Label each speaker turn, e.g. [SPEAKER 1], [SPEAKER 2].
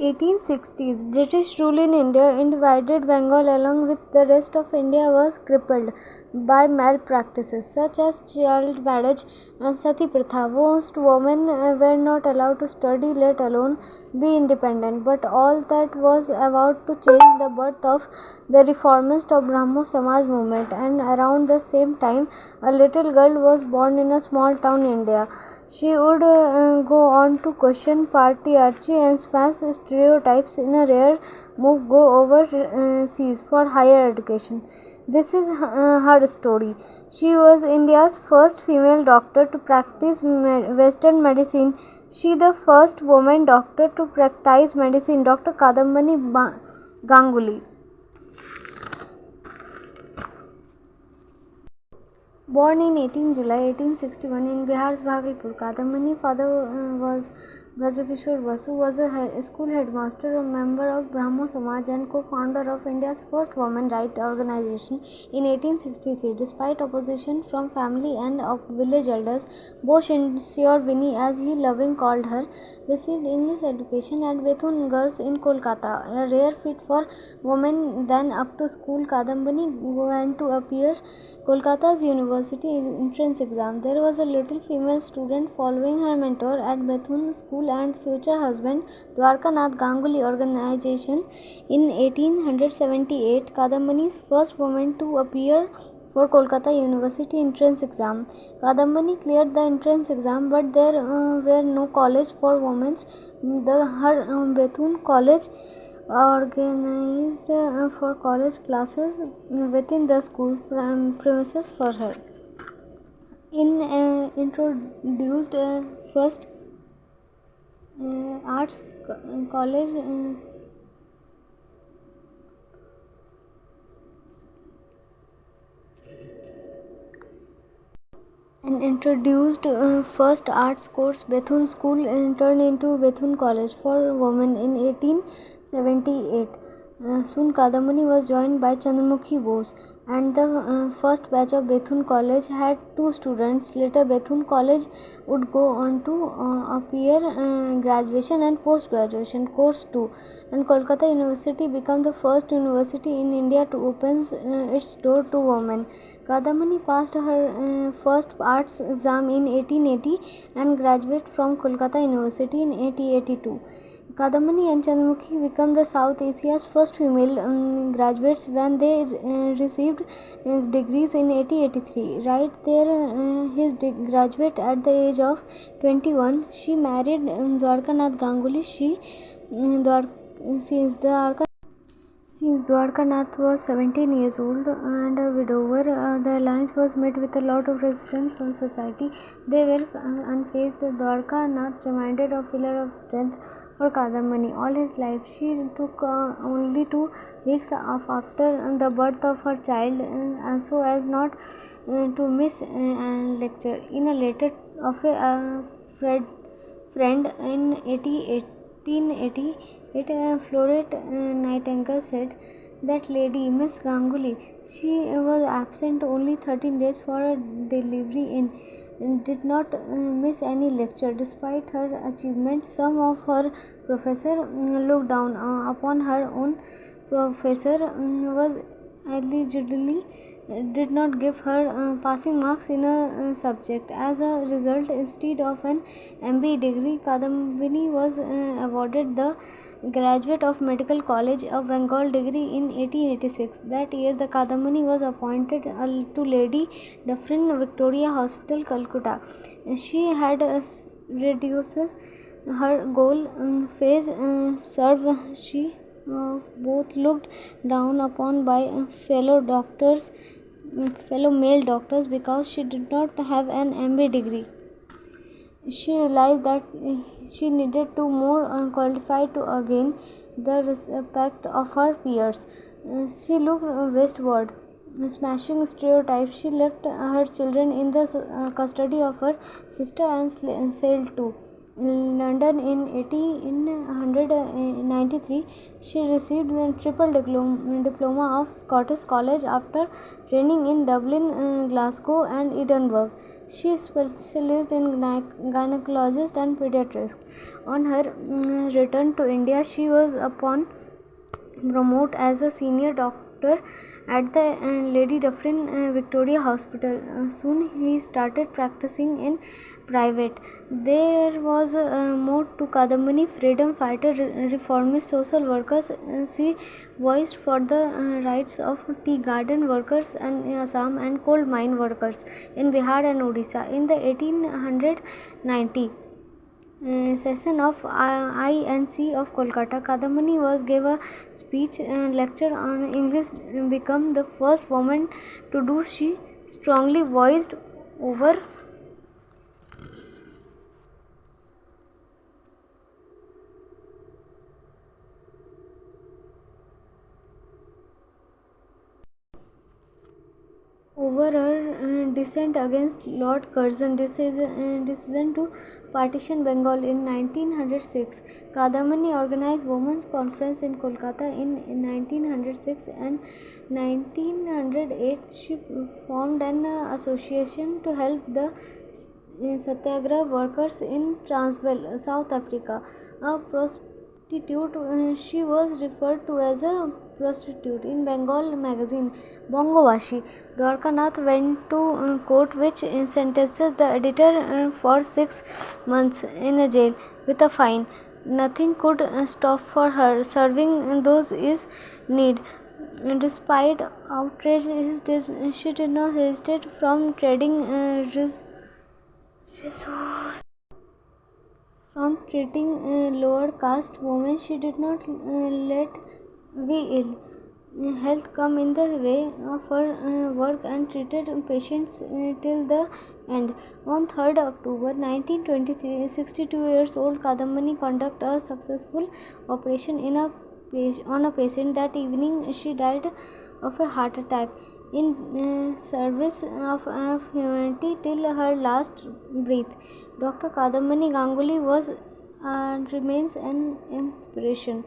[SPEAKER 1] 1860s British rule in India and divided Bengal along with the rest of India was crippled by malpractices such as child marriage and sati pratha. Most women were not allowed to study, let alone be independent. But all that was about to change the birth of the reformist of Brahmo Samaj movement, and around the same time a little girl was born in a small town in India. She would go on to question patriarchy and smash stereotypes in a rare move go overseas for higher education. This is her story. She was India's first female doctor to practice Western medicine. She the first woman doctor to practice medicine, Dr. Kadambani Ganguly. Born in 18 July 1861 in Bihar's Bhagalpur, Kadambani's father was Brajkishore Basu, was a school headmaster, a member of Brahmo Samaj and co-founder of India's first women rights organization in 1863. Despite opposition from family and of village elders, Bose ensured Winnie, as he lovingly called her, received English education at Bethune Girls in Kolkata, a rare feat for women. Then up to school, Kadambani went to appear Kolkata's university entrance exam. There was a little female student following her mentor at Bethune School and future husband Dwarkanath Ganguly organization. In 1878, Kadambani's first woman to appear for Kolkata University entrance exam. Kadambani cleared the entrance exam, but there were no college for women. Her Bethune College organized for college classes within the school premises for her. In introduced first arts college and introduced first arts course Bethune School and turned into Bethune College for Women in 1878. Soon Kadambani was joined by Chandramukhi Bose, and the first batch of Bethune College had 2 students. Later Bethune College would go on to appear graduation and post-graduation course too, and Kolkata University became the first university in India to open its door to women. Kadambani passed her first arts exam in 1880 and graduated from Kolkata University in 1882. Kadambani and Chandramukhi became the South Asia's first female graduates when they received degrees in 1883. Right there, his graduate at the age of 21. She married Dwarkanath Ganguly. Since Dwarkanath was 17 years old and a widower, the alliance was met with a lot of resistance from society. They were unfazed. Dwarkanath remained a pillar of strength for Kadambani all his life. She took only 2 weeks off after the birth of her child, so as not to miss a lecture. In a letter of a friend in 1880, Florette Nightingale said that Lady Miss Ganguly, she was absent only 13 days for a delivery and did not miss any lecture. Despite her achievements, some of her professors looked down upon her. Own professor was allegedly did not give her passing marks in a subject. As a result, instead of an MBA degree, Kadambani was awarded the Graduate of Medical College of Bengal degree in 1886. That year, the Kadambani was appointed to Lady Dufferin Victoria Hospital, Calcutta. She had reduced her goal phase serve. She both looked down upon by fellow male doctors because she did not have an MBA degree. She realized that she needed to more qualified to gain the respect of her peers. She looked westward, smashing stereotypes. She left her children in the custody of her sister and sailed to London in 1893. She received the triple diploma of Scottish College after training in Dublin, Glasgow and Edinburgh. She specialized in gynecologist and pediatrics. On her return to India, she was upon promoted as a senior doctor at the Lady Dufferin Victoria Hospital. Soon he started practicing in private. There was more to Kadambini, freedom fighter, reformist, social workers. She voiced for the rights of tea garden workers in Assam and coal mine workers in Bihar and Odisha. In the 1890 session of INC of Kolkata, Kadambini was gave a speech lecture on English, become the first woman to do. She strongly voiced over her dissent against Lord Curzon decision to partition Bengal in 1906. Kadambini organized Women's Conference in Kolkata in 1906 and 1908. She formed an association to help the Satyagraha workers in Transvaal, South Africa. A prostitute, she was referred to as a prostitute in Bengal magazine Bongovashi. Dwarka Nath went to court, which sentences the editor for 6 months in a jail with a fine. Nothing could stop for her serving those is need. Despite outrage, she did not hesitate from treating lower caste women. She did not let ill health come in the way of her work and treated patients till the end. On 3rd October 1923, 62 years old Kadambini conducted a successful operation on a patient. That evening she died of a heart attack in service of humanity till her last breath. Dr. Kadambini Ganguly was and remains an inspiration.